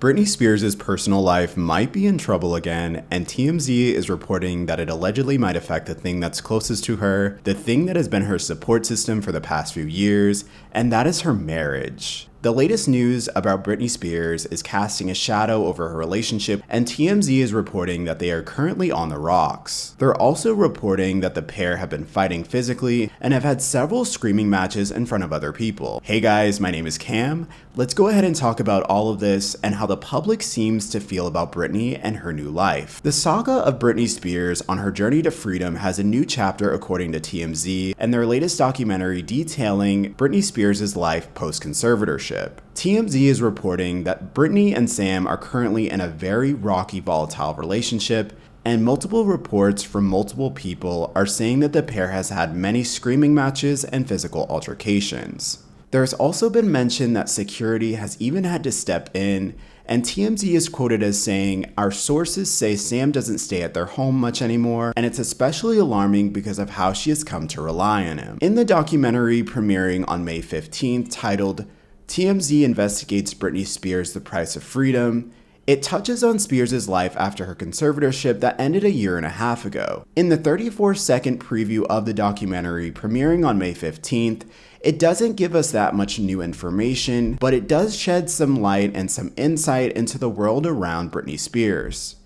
Britney Spears' personal life might be in trouble again, and TMZ is reporting that it allegedly might affect the thing that's closest to her, the thing that has been her support system for the past few years, and that is her marriage. The latest news about Britney Spears is casting a shadow over her relationship, and TMZ is reporting that they are currently on the rocks. They're also reporting that the pair have been fighting physically and have had several screaming matches in front of other people. Hey guys, my name is Cam. Let's go ahead and talk about all of this and how the public seems to feel about Britney and her new life. The saga of Britney Spears on her journey to freedom has a new chapter according to TMZ and their latest documentary detailing Britney Spears' life post-conservatorship. TMZ is reporting that Britney and Sam are currently in a very rocky, volatile relationship, and multiple reports from multiple people are saying that the pair has had many screaming matches and physical altercations. There's also been mention that security has even had to step in, and TMZ is quoted as saying, "Our sources say Sam doesn't stay at their home much anymore, and it's especially alarming because of how she has come to rely on him." In the documentary premiering on May 15th, titled TMZ Investigates Britney Spears: The Price of Freedom, it touches on Spears' life after her conservatorship that ended a year and a half ago. In the 34-second preview of the documentary premiering on May 15th, it doesn't give us that much new information, but it does shed some light and some insight into the world around Britney Spears.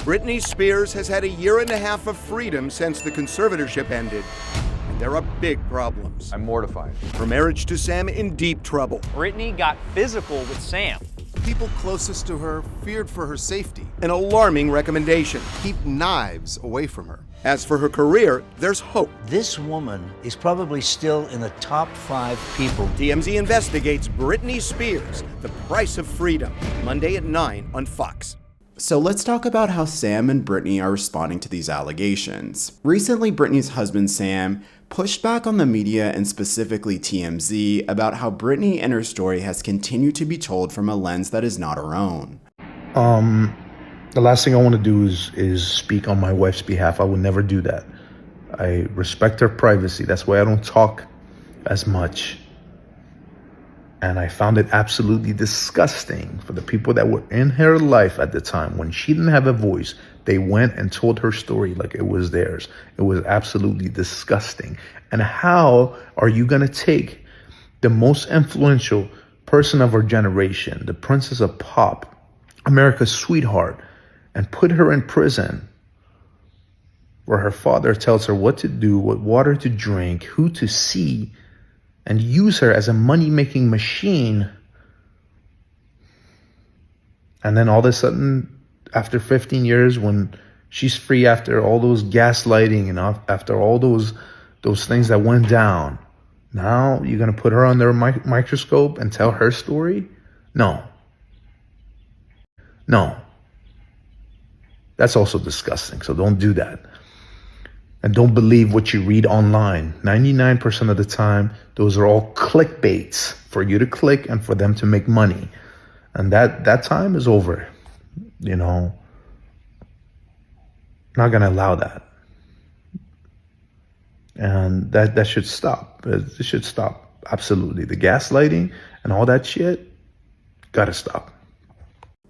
Britney Spears has had a year and a half of freedom since the conservatorship ended. There are big problems. I'm mortified. Her marriage to Sam in deep trouble. Britney got physical with Sam. People closest to her feared for her safety. An alarming recommendation. Keep knives away from her. As for her career, there's hope. This woman is probably still in the top 5 people. TMZ investigates Britney Spears: The Price of Freedom, Monday at 9 on Fox. So let's talk about how Sam and Britney are responding to these allegations. Recently, Britney's husband Sam pushed back on the media and specifically TMZ about how Britney and her story has continued to be told from a lens that is not her own. The last thing I want to do is speak on my wife's behalf. I would never do that. I respect her privacy. That's why I don't talk as much. And I found it absolutely disgusting for the people that were in her life at the time when she didn't have a voice. They went and told her story like it was theirs. It was absolutely disgusting. And how are you going to take the most influential person of our generation, the princess of pop, America's sweetheart, and put her in prison where her father tells her what to do, what water to drink, who to see, and use her as a money-making machine? And then all of a sudden, after 15 years, when she's free, after all those gaslighting and after all those things that went down, now you're going to put her under a microscope and tell her story? No. That's also disgusting, so don't do that. And don't believe what you read online. 99% of the time, those are all clickbaits for you to click and for them to make money. And that time is over. You know, not going to allow that. And that should stop. It should stop. Absolutely. The gaslighting and all that shit, got to stop.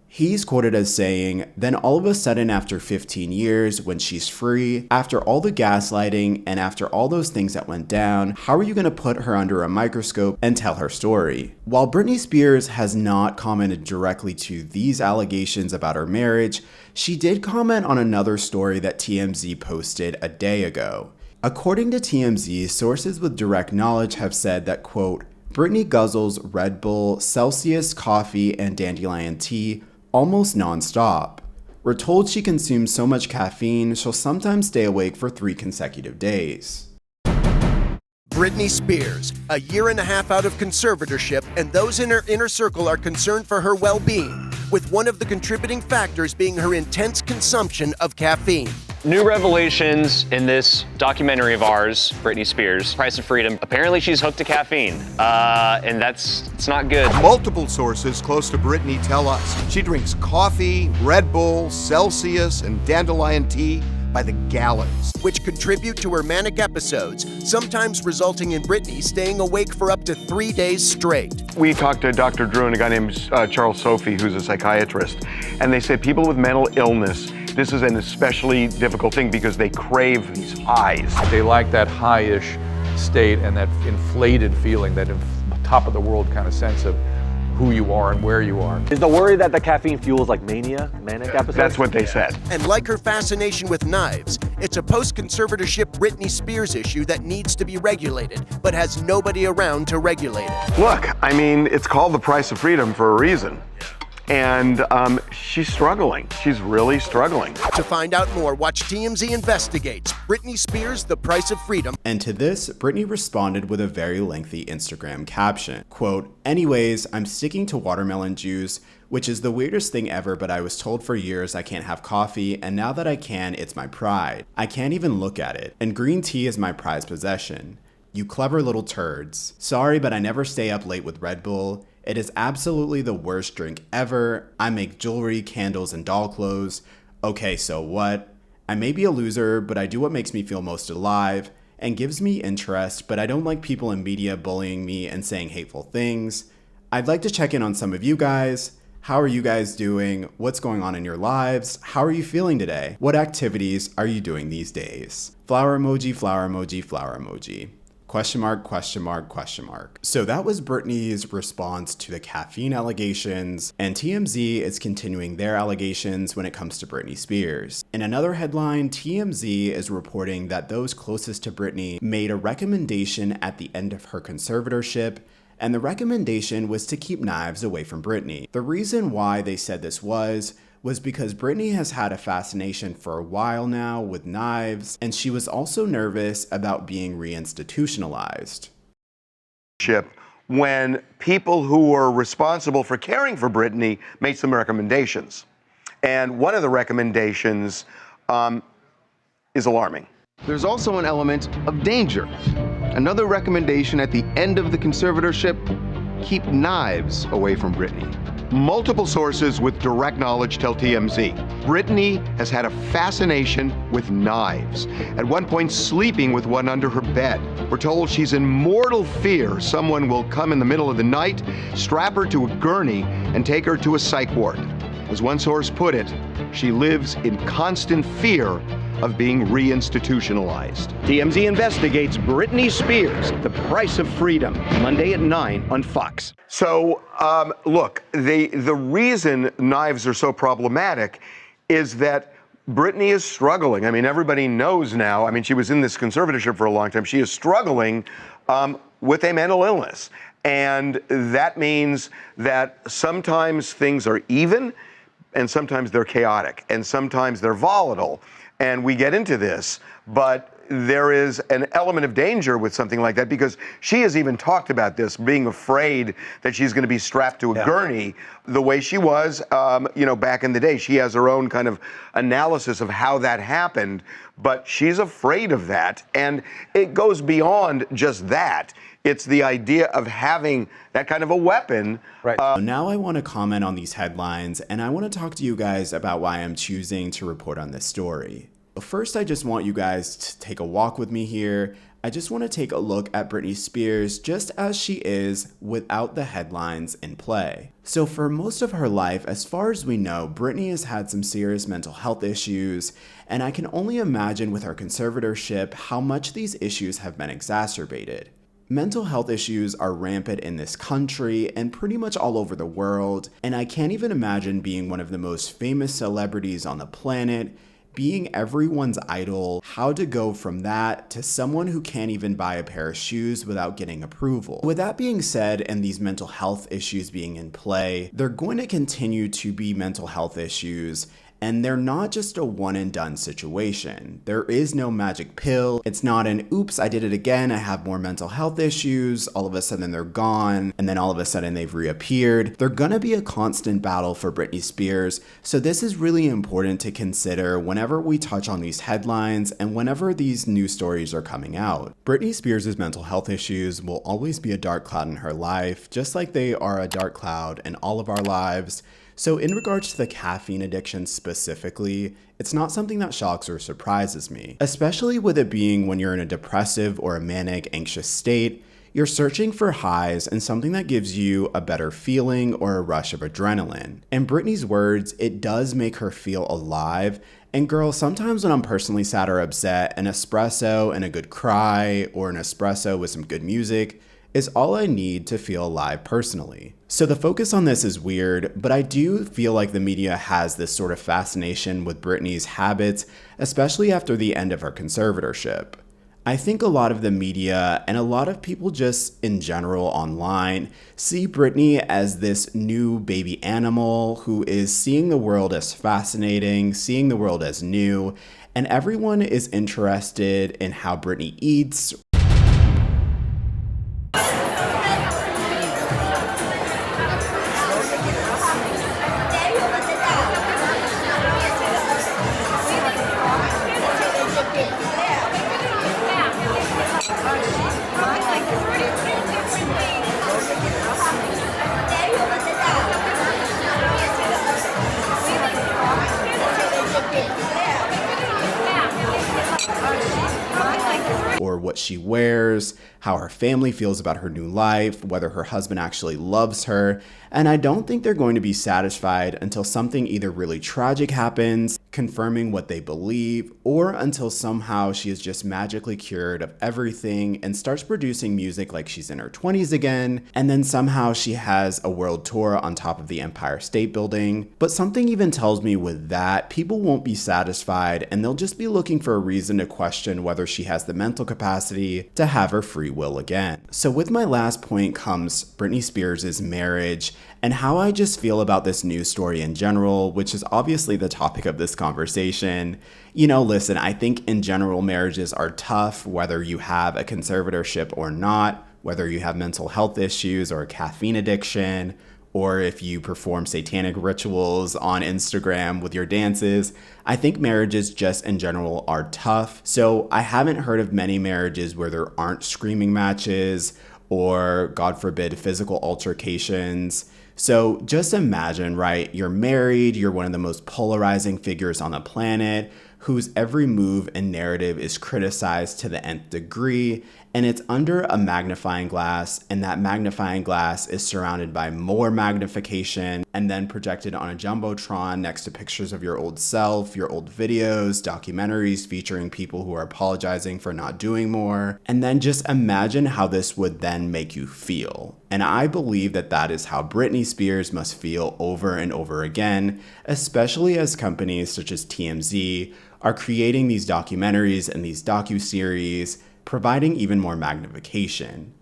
He's quoted as saying, "Then all of a sudden after 15 years, when she's free, after all the gaslighting and after all those things that went down, how are you going to put her under a microscope and tell her story?" While Britney Spears has not commented directly to these allegations about her marriage, she did comment on another story that TMZ posted a day ago. According to TMZ, sources with direct knowledge have said that, quote, "Britney guzzles Red Bull, Celsius, coffee, and dandelion tea almost non-stop. We're told she consumes so much caffeine, she'll sometimes stay awake for 3 consecutive days." Britney Spears, a year and a half out of conservatorship, and those in her inner circle are concerned for her well-being, with one of the contributing factors being her intense consumption of caffeine. New revelations in this documentary of ours, Britney Spears, Price of Freedom. Apparently she's hooked to caffeine, and it's not good. Multiple sources close to Britney tell us she drinks coffee, Red Bull, Celsius, and dandelion tea by the gallows, which contribute to her manic episodes, sometimes resulting in Britney staying awake for up to 3 days straight. We talked to Dr. Drew and a guy named Charles Sophie, who's a psychiatrist, and they said people with mental illness, this is an especially difficult thing because they crave these highs. They like that high-ish state and that inflated feeling, that top of the world kind of sense of who you are and where you are. Is the worry that the caffeine fuels like mania, manic episodes? That's what they said. And like her fascination with knives, it's a post-conservatorship Britney Spears issue that needs to be regulated, but has nobody around to regulate it. Look, I mean, it's called the price of freedom for a reason. And she's struggling. She's really struggling. To find out more, watch TMZ Investigates Britney Spears, The Price of Freedom. And to this, Britney responded with a very lengthy Instagram caption. Quote, "Anyways, I'm sticking to watermelon juice, which is the weirdest thing ever, but I was told for years I can't have coffee, and now that I can, it's my pride. I can't even look at it. And green tea is my prized possession. You clever little turds. Sorry, but I never stay up late with Red Bull. It is absolutely the worst drink ever. I make jewelry, candles, and doll clothes. Okay, so what? I may be a loser, but I do what makes me feel most alive and gives me interest, but I don't like people in media bullying me and saying hateful things. I'd like to check in on some of you guys. How are you guys doing? What's going on in your lives? How are you feeling today? What activities are you doing these days?" Flower emoji, flower emoji, flower emoji. Question mark, question mark, question mark. So that was Britney's response to the caffeine allegations, and TMZ is continuing their allegations when it comes to Britney Spears. In another headline, TMZ is reporting that those closest to Britney made a recommendation at the end of her conservatorship, and the recommendation was to keep knives away from Britney. The reason why they said this was because Britney has had a fascination for a while now with knives, and she was also nervous about being reinstitutionalized. When people who were responsible for caring for Britney made some recommendations. And one of the recommendations is alarming. There's also an element of danger. Another recommendation at the end of the conservatorship, keep knives away from Britney. Multiple sources with direct knowledge tell TMZ. Britney has had a fascination with knives. At one point, sleeping with one under her bed. We're told she's in mortal fear someone will come in the middle of the night, strap her to a gurney, and take her to a psych ward. As one source put it, she lives in constant fear of being reinstitutionalized. TMZ investigates Britney Spears, The Price of Freedom, Monday at 9 on Fox. So, look, the reason knives are so problematic is that Britney is struggling. I mean, everybody knows now. I mean, she was in this conservatorship for a long time. She is struggling with a mental illness. And that means that sometimes things are even, and sometimes they're chaotic, and sometimes they're volatile. And we get into this, but there is an element of danger with something like that because she has even talked about this, being afraid that she's going to be strapped to a gurney the way she was, back in the day. She has her own kind of analysis of how that happened, but she's afraid of that. And it goes beyond just that. It's the idea of having that kind of a weapon. Right. Now I want to comment on these headlines, and I want to talk to you guys about why I'm choosing to report on this story. First, I just want you guys to take a walk with me here. I just want to take a look at Britney Spears just as she is without the headlines in play. So for most of her life, as far as we know, Britney has had some serious mental health issues, and I can only imagine with her conservatorship how much these issues have been exacerbated. Mental health issues are rampant in this country and pretty much all over the world, and I can't even imagine being one of the most famous celebrities on the planet, being everyone's idol, how to go from that to someone who can't even buy a pair of shoes without getting approval. With that being said, and these mental health issues being in play, they're going to continue to be mental health issues, and they're not just a one and done situation. There is no magic pill. It's not an oops, I did it again, I have more mental health issues, all of a sudden they're gone, and then all of a sudden they've reappeared. They're gonna be a constant battle for Britney Spears, so this is really important to consider whenever we touch on these headlines and whenever these news stories are coming out. Britney Spears' mental health issues will always be a dark cloud in her life, just like they are a dark cloud in all of our lives. So in regards to the caffeine addiction specifically, it's not something that shocks or surprises me, especially with it being when you're in a depressive or a manic, anxious state. You're searching for highs and something that gives you a better feeling or a rush of adrenaline. In Britney's words, it does make her feel alive. And girl, sometimes when I'm personally sad or upset, an espresso and a good cry, or an espresso with some good music, is all I need to feel alive personally. So the focus on this is weird, but I do feel like the media has this sort of fascination with Britney's habits, especially after the end of her conservatorship. I think a lot of the media and a lot of people just in general online see Britney as this new baby animal who is seeing the world as fascinating, seeing the world as new, and everyone is interested in how Britney eats. Or what she wears, how her family feels about her new life, whether her husband actually loves her. And I don't think they're going to be satisfied until something either really tragic happens, confirming what they believe, or until somehow she is just magically cured of everything and starts producing music like she's in her 20s again, and then somehow she has a world tour on top of the Empire State Building. But something even tells me with that, people won't be satisfied and they'll just be looking for a reason to question whether she has the mental capacity to have her free will again. So with my last point comes Britney Spears' marriage and how I just feel about this news story in general, which is obviously the topic of this conversation. You know, listen, I think in general marriages are tough, whether you have a conservatorship or not, whether you have mental health issues or a caffeine addiction, or if you perform satanic rituals on Instagram with your dances. I think marriages just in general are tough. So I haven't heard of many marriages where there aren't screaming matches or, God forbid, physical altercations. So just imagine, right? You're married, you're one of the most polarizing figures on the planet, whose every move and narrative is criticized to the nth degree, and it's under a magnifying glass, and that magnifying glass is surrounded by more magnification and then projected on a jumbotron next to pictures of your old self, your old videos, documentaries featuring people who are apologizing for not doing more. And then just imagine how this would then make you feel. And I believe that that is how Britney Spears must feel over and over again, especially as companies such as TMZ are creating these documentaries and these docuseries, providing even more magnification.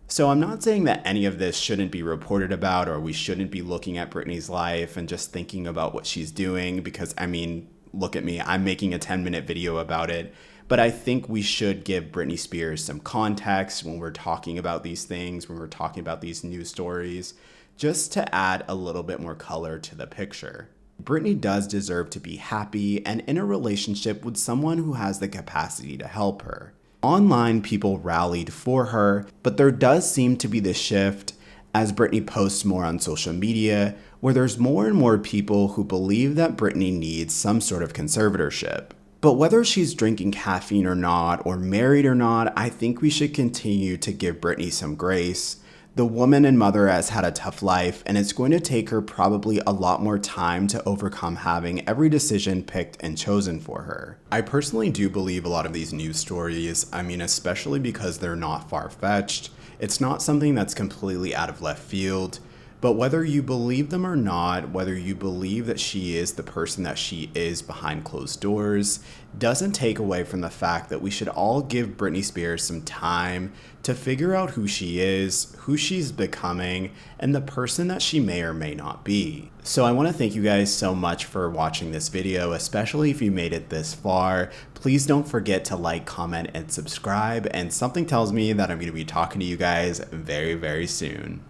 So I'm not saying that any of this shouldn't be reported about or we shouldn't be looking at Britney's life and just thinking about what she's doing, because I mean, look at me, I'm making a 10-minute video about it. But I think we should give Britney Spears some context when we're talking about these things, when we're talking about these news stories, just to add a little bit more color to the picture. Britney does deserve to be happy and in a relationship with someone who has the capacity to help her. Online, people rallied for her, but there does seem to be this shift as Britney posts more on social media, where there's more and more people who believe that Britney needs some sort of conservatorship. But whether she's drinking caffeine or not, or married or not, I think we should continue to give Britney some grace. The woman and mother has had a tough life, and it's going to take her probably a lot more time to overcome having every decision picked and chosen for her. I personally do believe a lot of these news stories, especially because they're not far-fetched. It's not something that's completely out of left field. But whether you believe them or not, whether you believe that she is the person that she is behind closed doors, doesn't take away from the fact that we should all give Britney Spears some time to figure out who she is, who she's becoming, and the person that she may or may not be. So I want to thank you guys so much for watching this video, especially if you made it this far. Please don't forget to like, comment, and subscribe, and something tells me that I'm going to be talking to you guys very, very soon.